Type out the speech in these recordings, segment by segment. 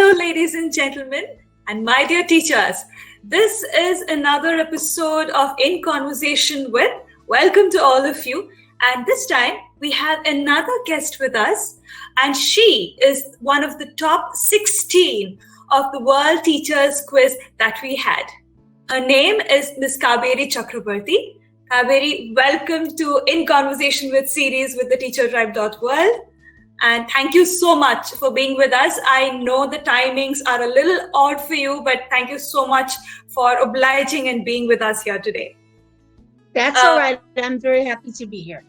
Hello, ladies and gentlemen, and my dear teachers. This is another episode of In Conversation with. Welcome to all of you. And this time we have another guest with us, and she is one of the top 16 of the World Teachers Quiz that we had. Her name is Ms. Kaberi Chakraborty. Kaberi, welcome to In Conversation with series with the teachertribe.world. And thank you so much for being with us. I know the timings are a little odd for you, but thank you so much for obliging and being with us here today. That's all right. I'm very happy to be here.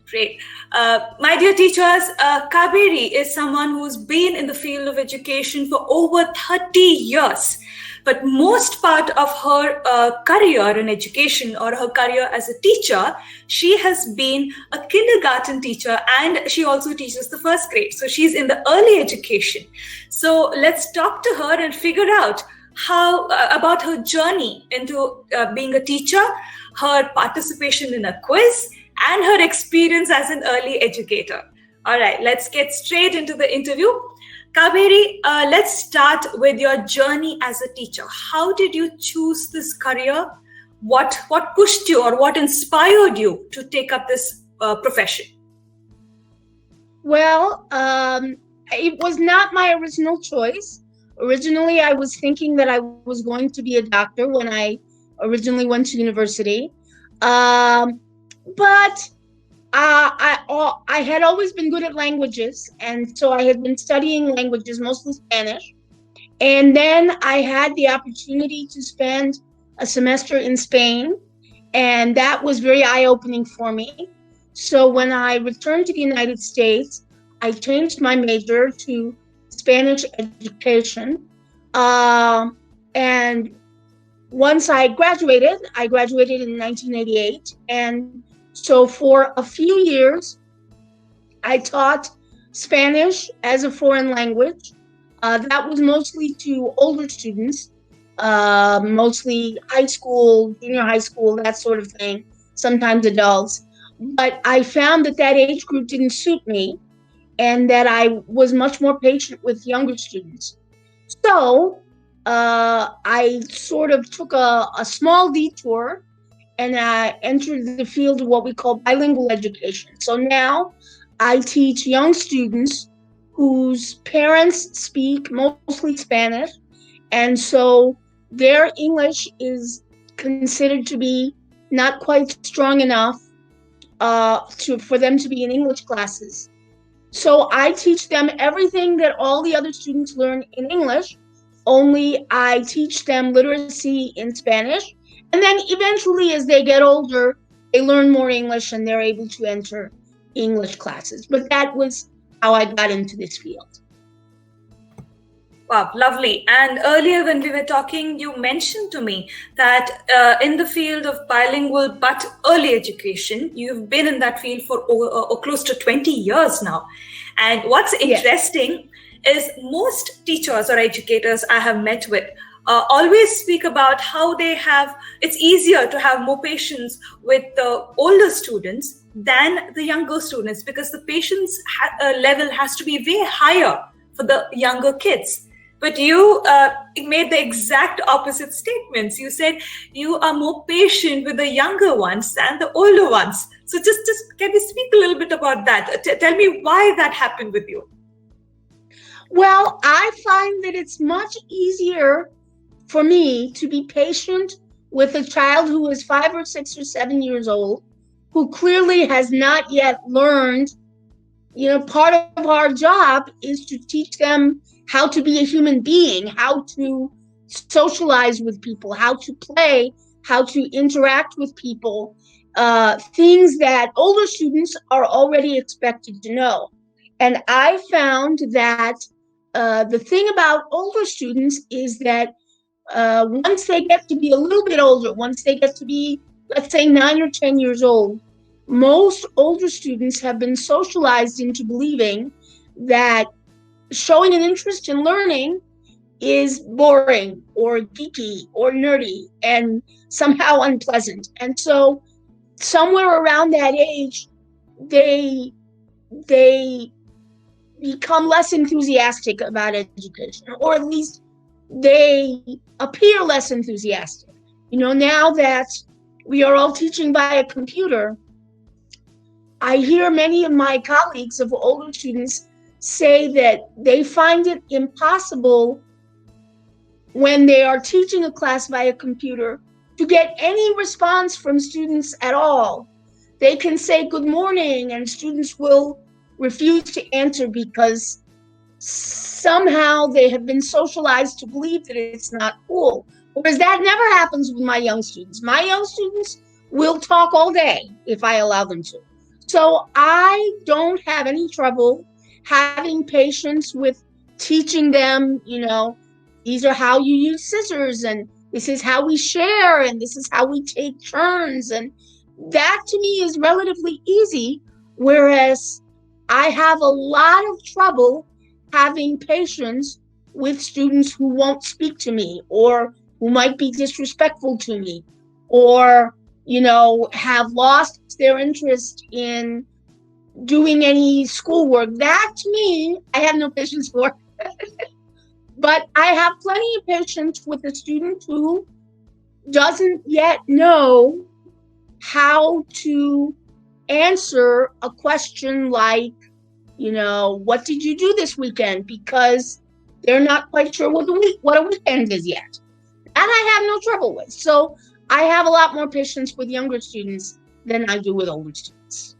Great. My dear teachers, Kaberi is someone who's been in the field of education for over 30 years. But most part of her career in education or her career as a teacher, she has been a kindergarten teacher, and she also teaches the first grade. So she's in the early education. So let's talk to her and figure out how about her journey into being a teacher, her participation in a quiz, and her experience as an early educator. All right, let's get straight into the interview. Kaberi, let's start with your journey as a teacher. How did you choose this career? What pushed you or what inspired you to take up this profession? Well, it was not my original choice. Originally, I was thinking that I was going to be a doctor when I originally went to university. But I had always been good at languages, and so I had been studying languages, mostly Spanish. And then I had the opportunity to spend a semester in Spain, and that was very eye-opening for me. So when I returned to the United States, I changed my major to Spanish education. And once I graduated in 1988, and so for a few years, I taught Spanish as a foreign language. That was mostly to older students, mostly high school, junior high school, that sort of thing, sometimes adults. But I found that age group didn't suit me, and that I was much more patient with younger students. So I sort of took a small detour, and I entered the field of what we call bilingual education. So now I teach young students whose parents speak mostly Spanish, and so their English is considered to be not quite strong enough for them to be in English classes. So I teach them everything that all the other students learn in English, only I teach them literacy in Spanish. And then eventually, as they get older, they learn more English and they're able to enter English classes. But that was how I got into this field. Wow, lovely. And earlier when we were talking, you mentioned to me that in the field of bilingual but early education, you've been in that field for close to 20 years now. And what's interesting is most teachers or educators I have met with always speak about how it's easier to have more patience with the older students than the younger students, because the patience level has to be way higher for the younger kids. But you made the exact opposite statements. You said you are more patient with the younger ones than the older ones. So just can you speak a little bit about that? Tell me why that happened with you. Well, I find that it's much easier for me to be patient with a child who is 5 or 6 or 7 years old, who clearly has not yet learned. Part of our job is to teach them how to be a human being, how to socialize with people, how to play, how to interact with people, things that older students are already expected to know. And I found that the thing about older students is that once they get to be a little bit older, once they get to be, let's say, 9 or 10 years old, most older students have been socialized into believing that showing an interest in learning is boring or geeky or nerdy and somehow unpleasant. And so somewhere around that age, they become less enthusiastic about education, or at least they appear less enthusiastic. Now that we are all teaching by a computer, I hear many of my colleagues of older students say that they find it impossible when they are teaching a class via computer to get any response from students at all. They can say good morning and students will refuse to answer because somehow they have been socialized to believe that it's not cool. Whereas that never happens with my young students. My young students will talk all day if I allow them to. So I don't have any trouble having patience with teaching them, these are how you use scissors, and this is how we share, and this is how we take turns. And that to me is relatively easy, whereas I have a lot of trouble having patience with students who won't speak to me, or who might be disrespectful to me, or have lost their interest in doing any schoolwork. That to me, I have no patience for. But I have plenty of patience with a student who doesn't yet know how to answer a question like, what did you do this weekend? Because they're not quite sure what a weekend is yet. And I have no trouble with. So I have a lot more patience with younger students than I do with older students.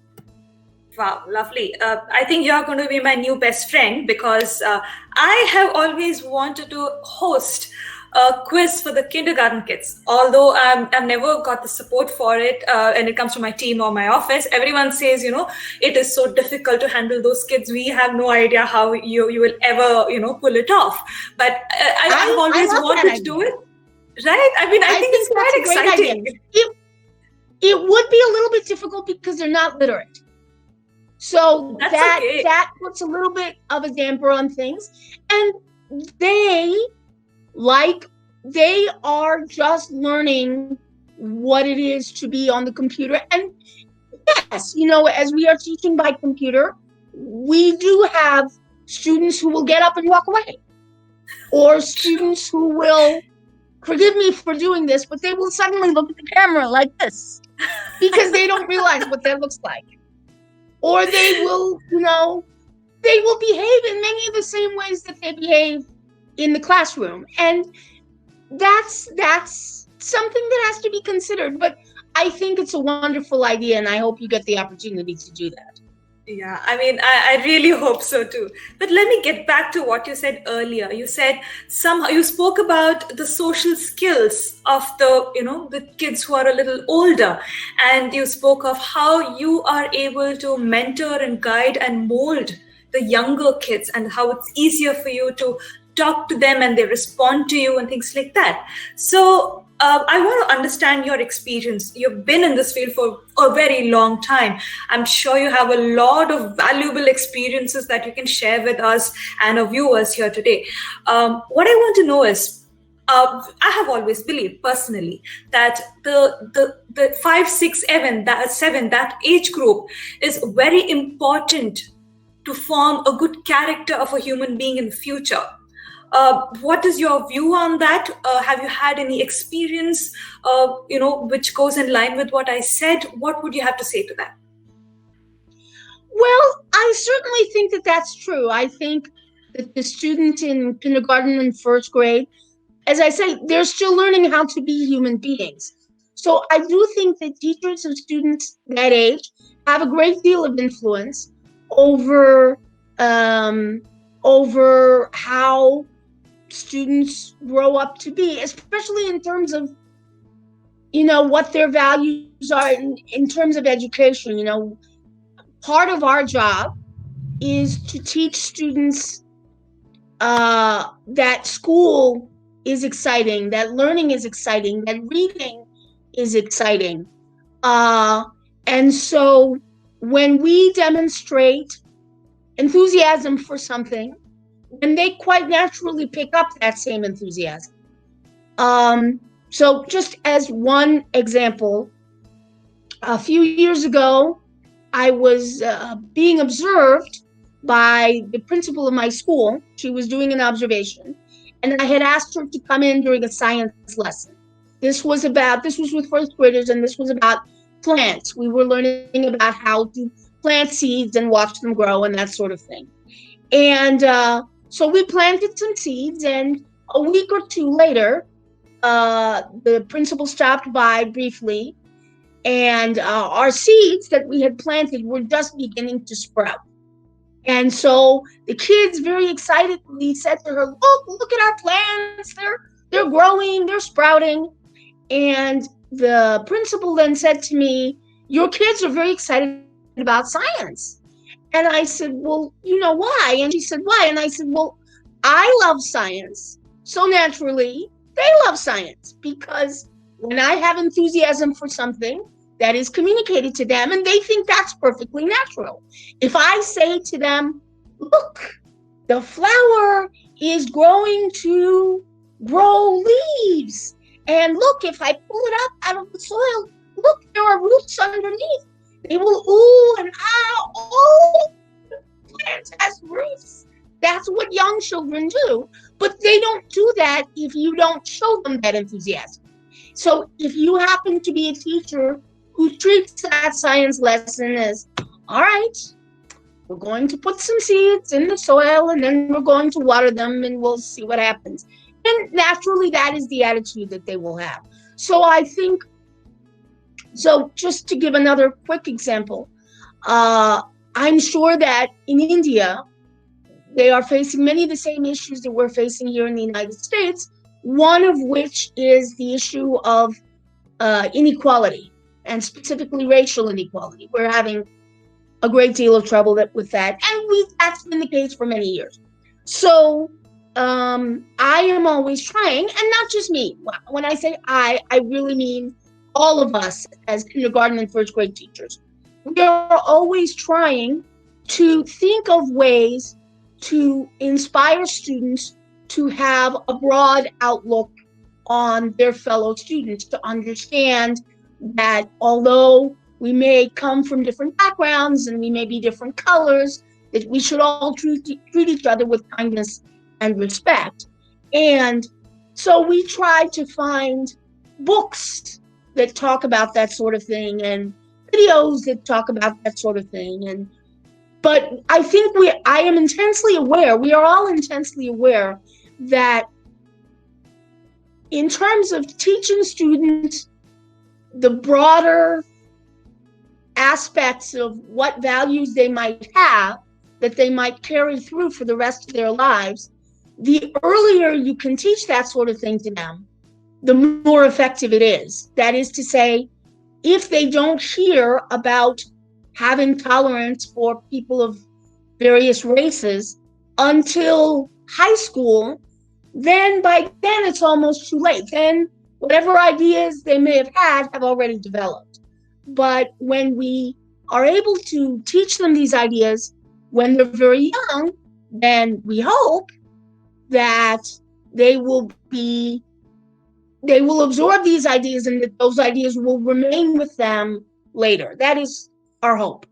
Wow, lovely. I think you're going to be my new best friend, because I have always wanted to host a quiz for the kindergarten kids. Although I've never got the support for it, and it comes from my team or my office. Everyone says, it is so difficult to handle those kids. We have no idea how you will ever, pull it off. But I've always wanted to do it. Right? I mean, I think it's quite exciting. It would be a little bit difficult because they're not literate. So that puts a little bit of a damper on things. And they are just learning what it is to be on the computer. And yes, as we are teaching by computer, we do have students who will get up and walk away, or students who will, forgive me for doing this, but they will suddenly look at the camera like this because they don't realize what that looks like. Or they will, behave in many of the same ways that they behave in the classroom. And that's something that has to be considered. But I think it's a wonderful idea, and I hope you get the opportunity to do that. Yeah, I mean, I really hope so too. But let me get back to what you said earlier. You said somehow you spoke about the social skills of the kids who are a little older, and you spoke of how you are able to mentor and guide and mold the younger kids, and how it's easier for you to talk to them and they respond to you and things like that. So I want to understand your experience. You've been in this field for a very long time. I'm sure you have a lot of valuable experiences that you can share with us and our viewers here today. What I want to know is, I have always believed personally that the 5, 6, 7, that age group is very important to form a good character of a human being in the future. What is your view on that? Have you had any experience, which goes in line with what I said? What would you have to say to that? Well, I certainly think that that's true. I think that the students in kindergarten and first grade, as I say, they're still learning how to be human beings. So I do think that teachers of students that age have a great deal of influence over how students grow up to be, especially in terms of, what their values are in terms of education. Part of our job is to teach students that school is exciting, that learning is exciting, that reading is exciting. And so when we demonstrate enthusiasm for something, and they quite naturally pick up that same enthusiasm. So just as one example, a few years ago, I was being observed by the principal of my school. She was doing an observation, and I had asked her to come in during a science lesson. This was with first graders, and this was about plants. We were learning about how to plant seeds and watch them grow and that sort of thing. And so we planted some seeds, and a week or two later, the principal stopped by briefly, and our seeds that we had planted were just beginning to sprout. And so the kids very excitedly said to her, look at our plants. They're growing, they're sprouting. And the principal then said to me, your kids are very excited about science. And I said, well, why? And she said, why? And I said, well, I love science. So naturally, they love science, because when I have enthusiasm for something, that is communicated to them, and they think that's perfectly natural. If I say to them, look, the flower is growing to grow leaves, and look, if I pull it up out of the soil, look, there are roots underneath. They will ooh and ah, oh, the plant has roots. That's what young children do, but they don't do that if you don't show them that enthusiasm. So if you happen to be a teacher who treats that science lesson as, all right, we're going to put some seeds in the soil and then we're going to water them and we'll see what happens. And naturally, that is the attitude that they will have. So I think, just to give another quick example, I'm sure that in India, they are facing many of the same issues that we're facing here in the United States, one of which is the issue of inequality, and specifically racial inequality. We're having a great deal of trouble with that, and that's been the case for many years. So I am always trying, and not just me. When I say I really mean all of us as kindergarten and first grade teachers. We are always trying to think of ways to inspire students to have a broad outlook on their fellow students, to understand that although we may come from different backgrounds and we may be different colors, that we should all treat each other with kindness and respect. And so we try to find books that talk about that sort of thing and videos that talk about that sort of thing. But I think we are all intensely aware that in terms of teaching students the broader aspects of what values they might have, that they might carry through for the rest of their lives, the earlier you can teach that sort of thing to them, the more effective it is. That is to say, if they don't hear about having tolerance for people of various races until high school, then by then it's almost too late. Then whatever ideas they may have already developed. But when we are able to teach them these ideas when they're very young, then we hope that they will absorb these ideas and that those ideas will remain with them later. That is our hope.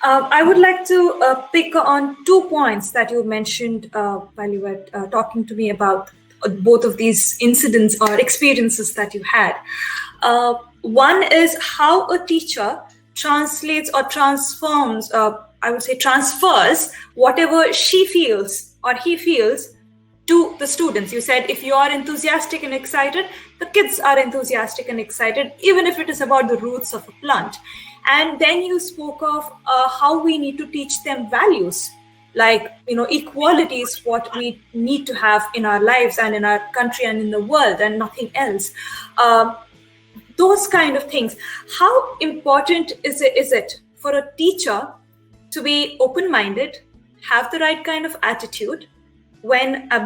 I would like to pick on 2 points that you mentioned while you were talking to me about both of these incidents or experiences that you had. One is how a teacher translates or transfers whatever she feels or he feels to the students. You said if you are enthusiastic and excited, the kids are enthusiastic and excited, even if it is about the roots of a plant. And then you spoke of how we need to teach them values, like, equality is what we need to have in our lives and in our country and in the world and nothing else. Those kind of things. How important is it for a teacher to be open-minded, have the right kind of attitude,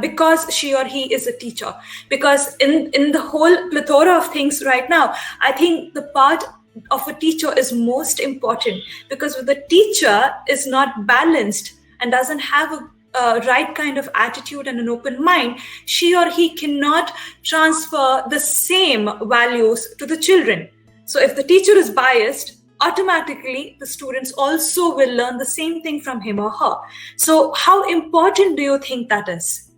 because she or he is a teacher? Because in the whole plethora of things right now, I think the part of a teacher is most important, because if the teacher is not balanced and doesn't have a right kind of attitude and an open mind, she or he cannot transfer the same values to the children. So if the teacher is biased, automatically the students also will learn the same thing from him or her. So how important do you think that is?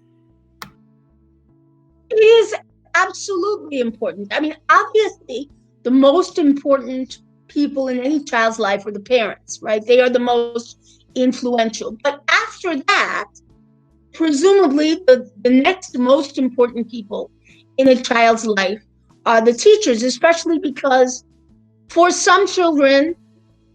It is absolutely important. I mean, obviously, the most important people in any child's life are the parents, right? They are the most influential. But after that, presumably the next most important people in a child's life are the teachers, especially because for some children,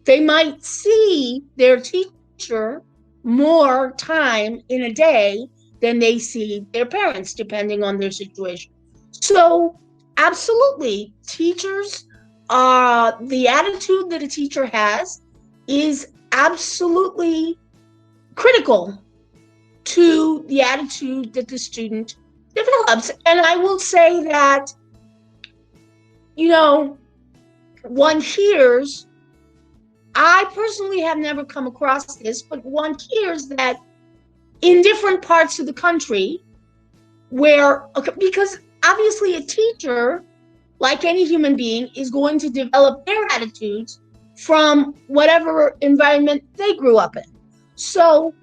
they might see their teacher more time in a day than they see their parents, depending on their situation. So, absolutely, teachers the attitude that a teacher has is absolutely critical to the attitude that the student develops. And I will say that, one hears, I personally have never come across this, but one hears that in different parts of the country because obviously a teacher, like any human being, is going to develop their attitudes from whatever environment they grew up in. So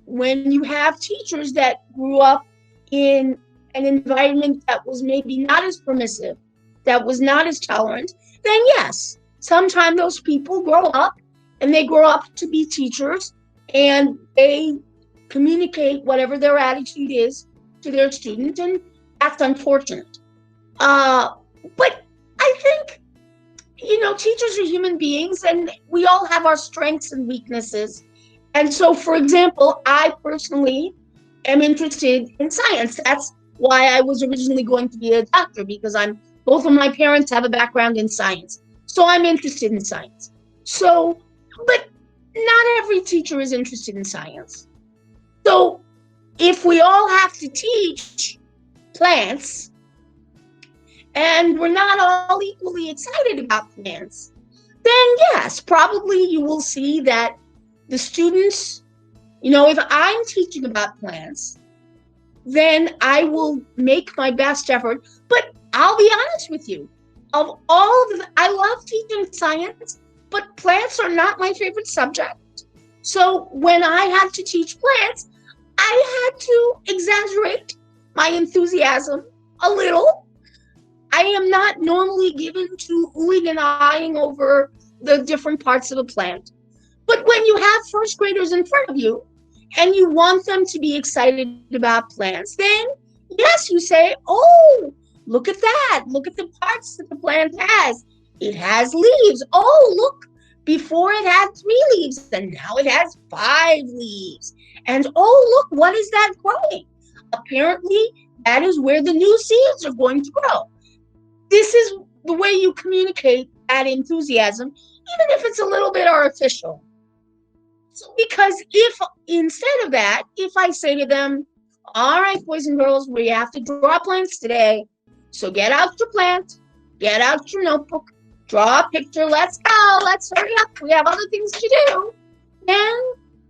when you have teachers that grew up in an environment that was maybe not as permissive, that was not as tolerant, then yes, sometimes those people grow up and they grow up to be teachers and they communicate whatever their attitude is to their student, and that's unfortunate. But I think, teachers are human beings and we all have our strengths and weaknesses. And so, for example, I personally am interested in science. That's why I was originally going to be a doctor, because both of my parents have a background in science. So I'm interested in science. So, but not every teacher is interested in science. So if we all have to teach plants and we're not all equally excited about plants, then yes, probably you will see that the students, if I'm teaching about plants, then I will make my best effort. But I'll be honest with you, I love teaching science, but plants are not my favorite subject. So when I had to teach plants, I had to exaggerate my enthusiasm a little. I am not normally given to oohing and eyeing over the different parts of a plant. But when you have first graders in front of you and you want them to be excited about plants, then yes, you say, oh, look at that. Look at the parts that the plant has. It has leaves. Oh, look, before it had 3 leaves and now it has 5 leaves. And oh, look, what is that growing? Apparently, that is where the new seeds are going to grow. This is the way you communicate that enthusiasm, even if it's a little bit artificial. So, because if instead of that, if I say to them, all right, boys and girls, we have to draw plants today. So get out your plant, get out your notebook, draw a picture, let's go, let's hurry up, we have other things to do. Then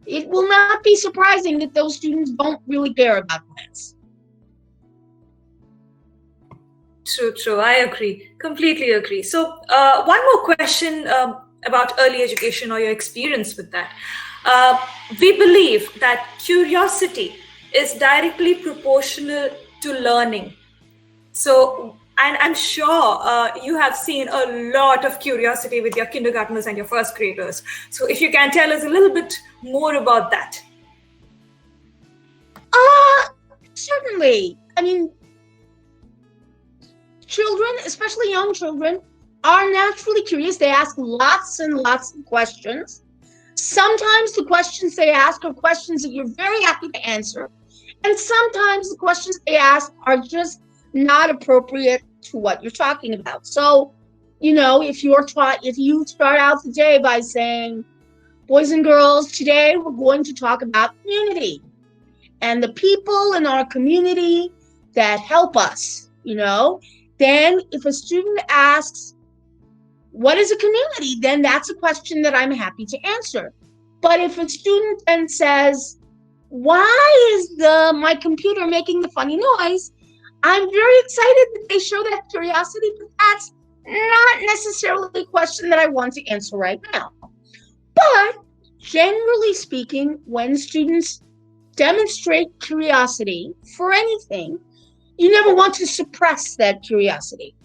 it will not be surprising that those students don't really care about plants. True. I agree. Completely agree. So one more question about early education or your experience with that. We believe that curiosity is directly proportional to learning. So, and I'm sure you have seen a lot of curiosity with your kindergartners and your first graders. So if you can tell us a little bit more about that. Certainly. I mean, children, especially young children, are naturally curious. They ask lots and lots of questions. Sometimes the questions they ask are questions that you're very happy to answer. And sometimes the questions they ask are just not appropriate to what you're talking about. So, if you start out the day by saying, boys and girls, today we're going to talk about community and the people in our community that help us, then if a student asks, what is a community? Then that's a question that I'm happy to answer. But if a student then says, why is my computer making the funny noise? I'm very excited that they show that curiosity, but that's not necessarily a question that I want to answer right now. But generally speaking, when students demonstrate curiosity for anything, you never want to suppress that curiosity.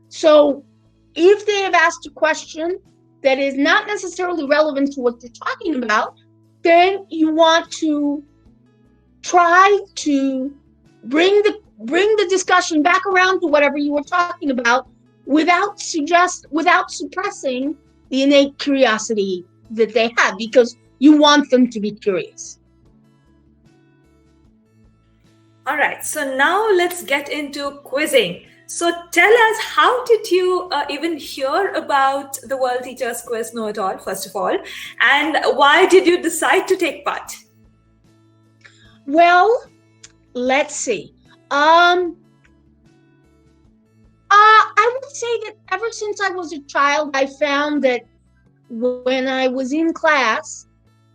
So if they have asked a question that is not necessarily relevant to what you're talking about, then you want to try to bring the discussion back around to whatever you were talking about without suppressing the innate curiosity that they have, because you want them to be curious. All right, so now let's get into quizzing. So tell us, how did you even hear about the World Teachers Quiz Know It All, first of all, and why did you decide to take part? Well, let's see. I would say that ever since I was a child, I found that when I was in class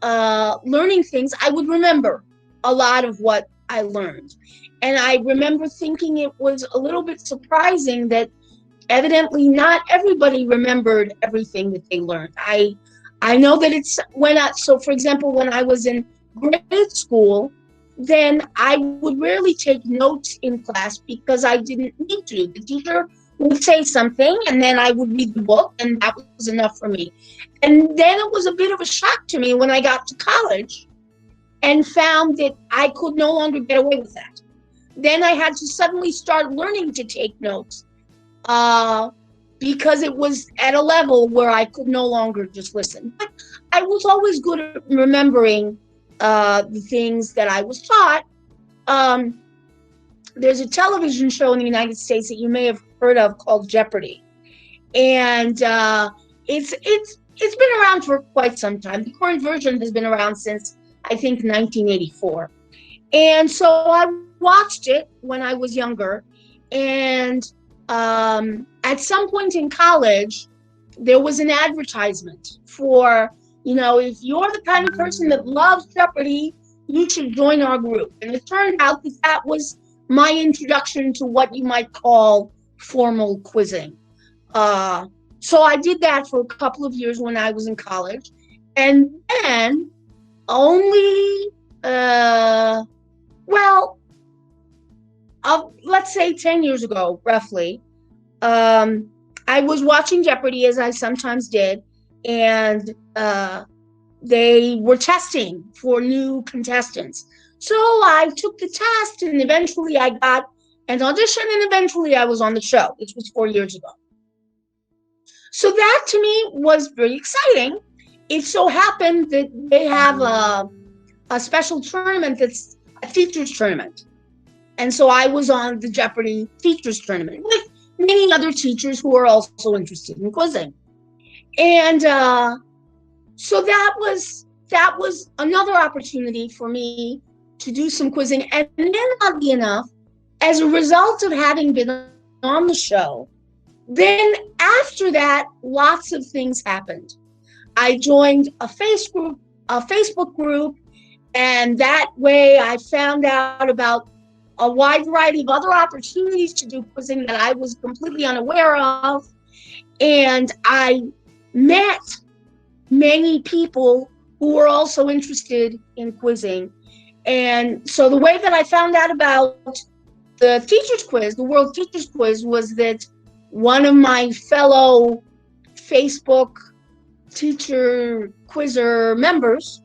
learning things, I would remember a lot of what I learned. And I remember thinking it was a little bit surprising that evidently not everybody remembered everything that they learned. I know that so for example, when I was in grade school, then I would rarely take notes in class because I didn't need to. The teacher would say something and then I would read the book, and that was enough for me. And then it was a bit of a shock to me when I got to college and found that I could no longer get away with that. Then I had to suddenly start learning to take notes because it was at a level where I could no longer just listen. But I was always good at remembering the things that I was taught. There's a television show in the United States that you may have heard of called Jeopardy, and it's been around for quite some time. The current version has been around since I think 1984, and so I watched it when I was younger, and at some point in college, there was an advertisement for, if you're the kind of person that loves Jeopardy, you should join our group. And it turned out that that was my introduction to what you might call formal quizzing. So I did that for a couple of years when I was in college. And then only, let's say 10 years ago, roughly, I was watching Jeopardy, as I sometimes did, and they were testing for new contestants. So I took the test, and eventually I got an audition, and eventually I was on the show. This was 4 years ago. So that to me was very exciting. It so happened that they have a special tournament that's a teachers tournament. And so I was on the Jeopardy teachers tournament with many other teachers who are also interested in quizzing. And so that was another opportunity for me to do some quizzing. And then, oddly enough, as a result of having been on the show, then after that, lots of things happened. I joined a Facebook group, and that way I found out about a wide variety of other opportunities to do quizzing that I was completely unaware of. And I met many people who were also interested in quizzing. And so the way that I found out about the teachers quiz, the World Teachers Quiz, was that one of my fellow Facebook teacher quizzer members,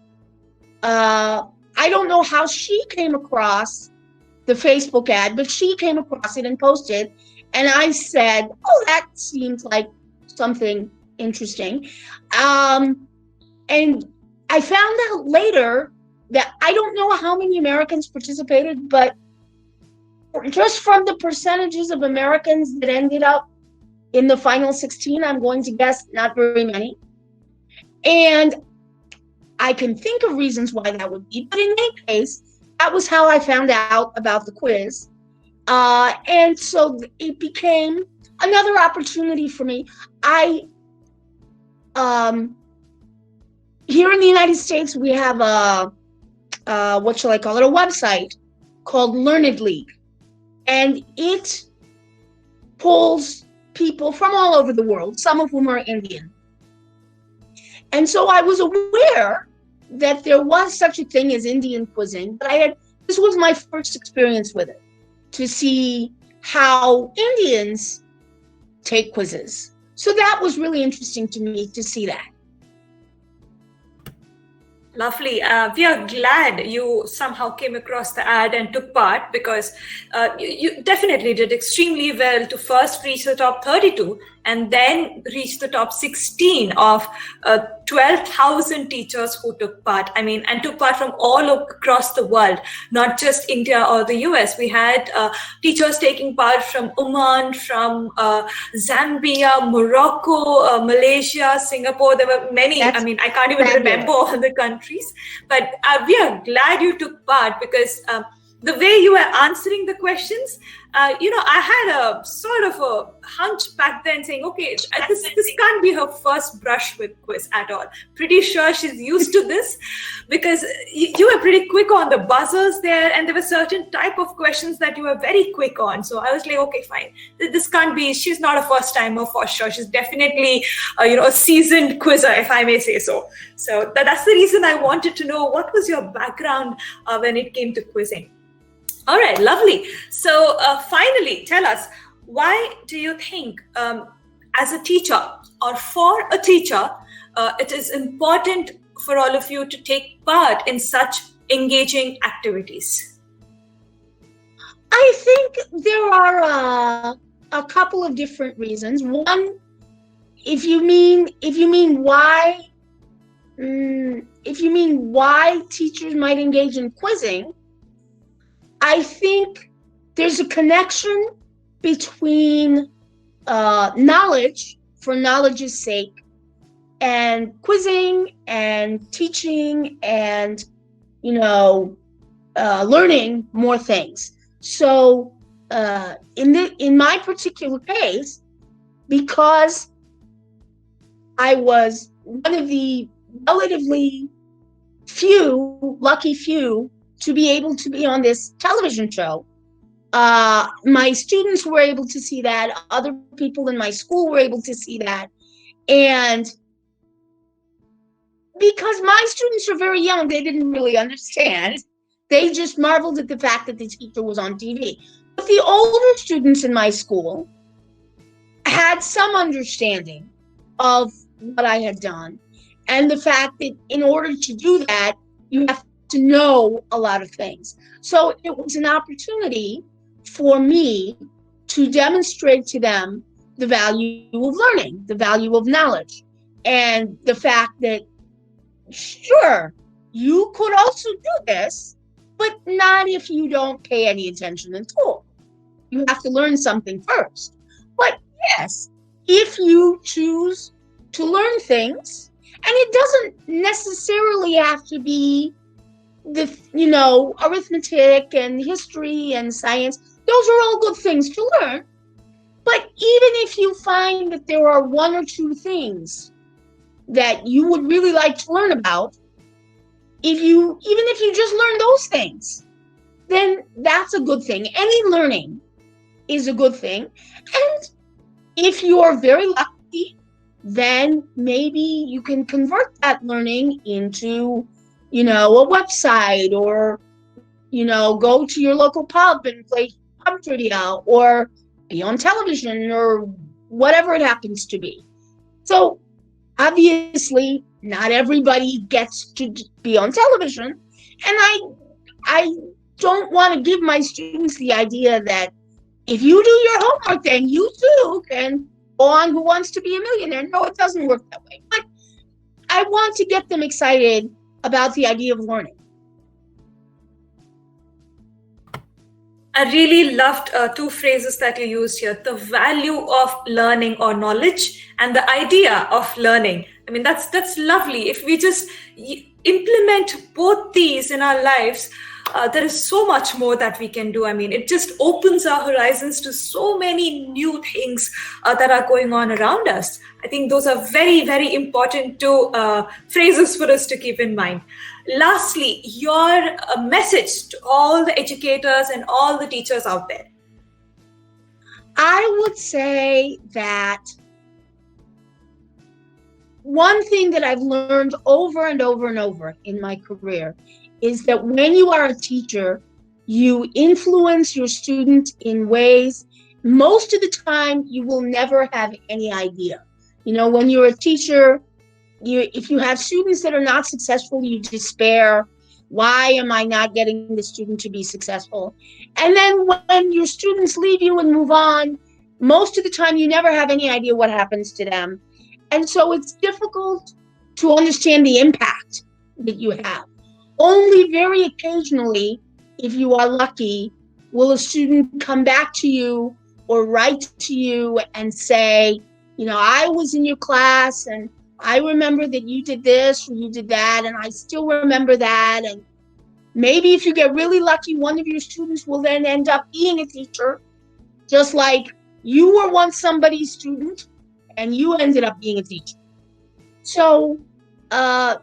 I don't know how she came across the Facebook ad, but she came across it and posted, and I said, oh, that seems like something interesting. And I found out later that I don't know how many Americans participated, but just from the percentages of Americans that ended up in the final 16, I'm going to guess not very many. And I can think of reasons why that would be, but in any case, that was how I found out about the quiz. And so it became another opportunity for me. Here in the United States, we have a website called Learned League. And it pulls people from all over the world, some of whom are Indian. And so I was aware that there was such a thing as Indian quizzing, but this was my first experience with it, to see how Indians take quizzes. So that was really interesting to me to see that. Lovely. We are glad you somehow came across the ad and took part, because you definitely did extremely well to first reach the top 32 and then reach the top 16 of 12,000 teachers who took part. I mean, and took part from all across the world, not just India or the US. We had teachers taking part from Oman, from Zambia, Morocco, Malaysia, Singapore. There were many. I mean, I can't even remember all the countries. But we are glad you took part, because the way you were answering the questions, I had a sort of a hunch back then saying, okay, this can't be her first brush with quiz at all. Pretty sure she's used to this, because you were pretty quick on the buzzers there, and there were certain type of questions that you were very quick on. So I was like, okay, fine. This can't be, she's not a first timer for sure. She's definitely, a seasoned quizzer, if I may say so. So that's the reason I wanted to know, what was your background when it came to quizzing? All right, lovely. So finally, tell us, why do you think as a teacher or for a teacher, it is important for all of you to take part in such engaging activities? I think there are a couple of different reasons. One, if you mean why teachers might engage in quizzing, I think there's a connection between knowledge for knowledge's sake and quizzing and teaching and, learning more things. So in my particular case, because I was one of the relatively lucky few to be able to be on this television show, my students were able to see that. Other people in my school were able to see that. And because my students are very young, they didn't really understand. They just marveled at the fact that the teacher was on TV. But the older students in my school had some understanding of what I had done, and the fact that in order to do that, you have to know a lot of things. So it was an opportunity for me to demonstrate to them the value of learning, the value of knowledge, and the fact that, sure, you could also do this, but not if you don't pay any attention in school. You have to learn something first. But yes, if you choose to learn things, and it doesn't necessarily have to be arithmetic and history and science, those are all good things to learn. But even if you find that there are one or two things that you would really like to learn about, even if you just learn those things, then that's a good thing. Any learning is a good thing. And if you are very lucky, then maybe you can convert that learning into a website, or, go to your local pub and play pub trivia, or be on television, or whatever it happens to be. So obviously not everybody gets to be on television. And I don't want to give my students the idea that if you do your homework, then you too can go on Who Wants to Be a Millionaire. No, it doesn't work that way. But I want to get them excited about the idea of learning. I really loved two phrases that you used here: the value of learning or knowledge, and the idea of learning. I mean, that's lovely. If we just implement both these in our lives, there is so much more that we can do. I mean, it just opens our horizons to so many new things that are going on around us. I think those are very, very important phrases for us to keep in mind. Lastly, your message to all the educators and all the teachers out there. I would say that one thing that I've learned over and over and over in my career is that when you are a teacher, you influence your student in ways most of the time you will never have any idea. When you're a teacher, if you have students that are not successful, you despair. Why am I not getting the student to be successful? And then when your students leave you and move on, most of the time you never have any idea what happens to them. And so it's difficult to understand the impact that you have. Only very occasionally, if you are lucky, will a student come back to you or write to you and say, I was in your class and I remember that you did this or you did that, and I still remember that. And maybe if you get really lucky, one of your students will then end up being a teacher, just like you were once somebody's student and you ended up being a teacher. So it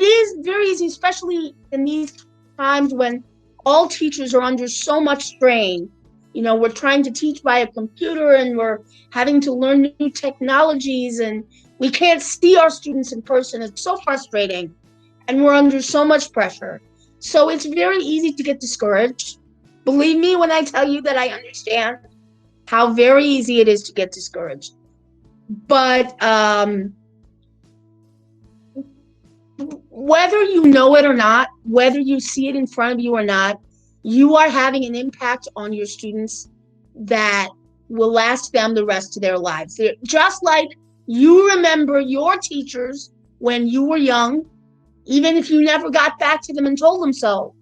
is very easy, especially in these times when all teachers are under so much strain. We're trying to teach by a computer and we're having to learn new technologies and we can't see our students in person. It's so frustrating and we're under so much pressure. So it's very easy to get discouraged. Believe me when I tell you that I understand how very easy it is to get discouraged. But whether you know it or not, whether you see it in front of you or not, you are having an impact on your students that will last them the rest of their lives. They're just like you remember your teachers when you were young, even if you never got back to them and told them so,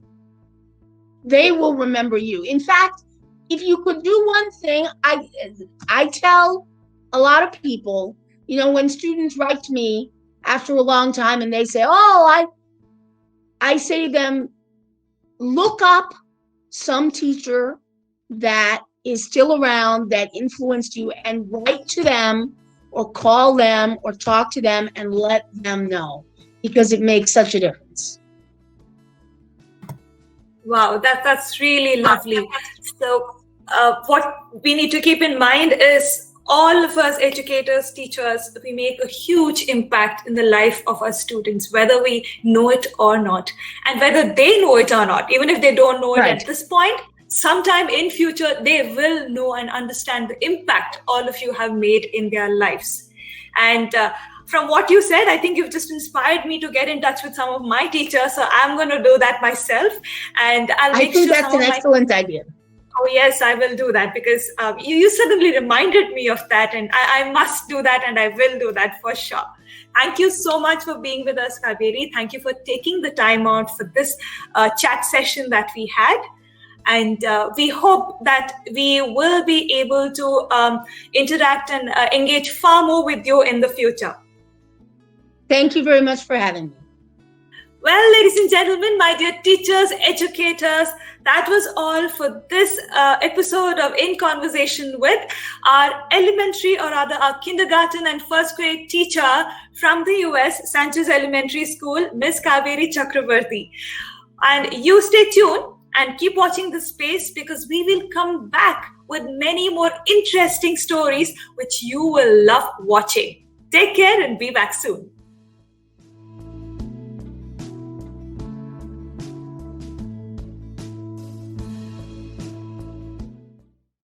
they will remember you. In fact, if you could do one thing, I tell a lot of people, when students write to me after a long time and they say, I say to them, look up some teacher that is still around that influenced you and write to them or call them or talk to them and let them know, because it makes such a difference. Wow, that's really lovely. So what we need to keep in mind is all of us educators, teachers, we make a huge impact in the life of our students, whether we know it or not, and whether they know it or not. Even if they don't know it at this point, sometime in future, they will know and understand the impact all of you have made in their lives. And from what you said, I think you've just inspired me to get in touch with some of my teachers. So I'm going to do that myself. And I think that's an excellent idea. Oh, yes, I will do that, because you suddenly reminded me of that, and I must do that, and I will do that for sure. Thank you so much for being with us, Kaberi. Thank you for taking the time out for this chat session that we had. And we hope that we will be able to interact and engage far more with you in the future. Thank you very much for having me. Well, ladies and gentlemen, my dear teachers, educators, that was all for this episode of In Conversation with our elementary, or rather our kindergarten and first grade teacher from the US, Sanchez Elementary School, Miss Kaberi Chakraborty. And you stay tuned and keep watching this space, because we will come back with many more interesting stories which you will love watching. Take care and be back soon.